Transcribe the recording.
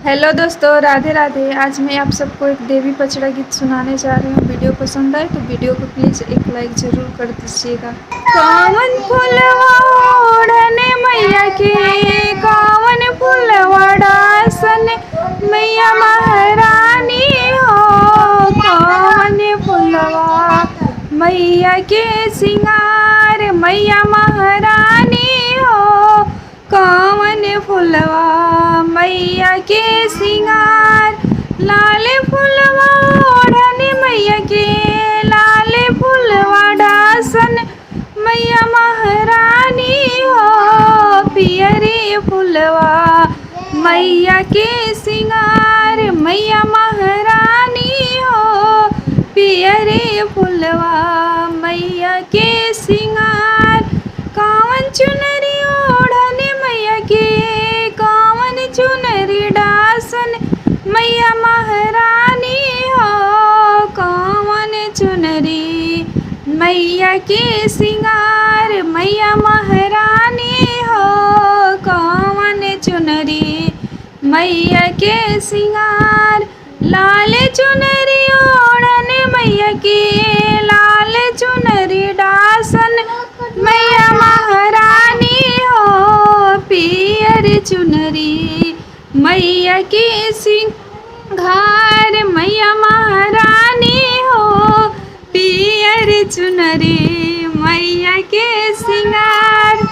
Hello दोस्तों, राधे राधे। आज मैं आप सबको एक देवी पचड़ा गीत सुनाने जा रही हूँ। वीडियो पसंद आए तो वीडियो को प्लीज़ एक लाइक ज़रूर कर दीजिएगा। कौन फूलवा ओढ़ने मैया के, कौन फूलवा डासन मैया महारानी हो, कौन फूलवा मैया के सिंगार मैया महारानी हो, कौन फूलवा मैया के सिंगार। लाल फूलवा ओढ़ने मैया के, लाल फूलवा डासन मैया महारानी हो, पियरी फूलवा मैया के सिंगार मैया महारानी हो, पियरी फूलवा मैया के सिंगार। कौन चुनरी ओढ़ने मैया के, कौन चुनरी डासन मैया महारानी हो, कौन चुनरी मैया के सिंगार मैया महारानी हो, कौन चुनरी मैया के सिंगार। लाल चुनरी ओढ़ने मैया के, लाल चुनरी डासन मैया महारानी हो, पियर चुनरी मैया के सिंगार मैया महारानी हो, पियर चुनरी मैया के सिंगार।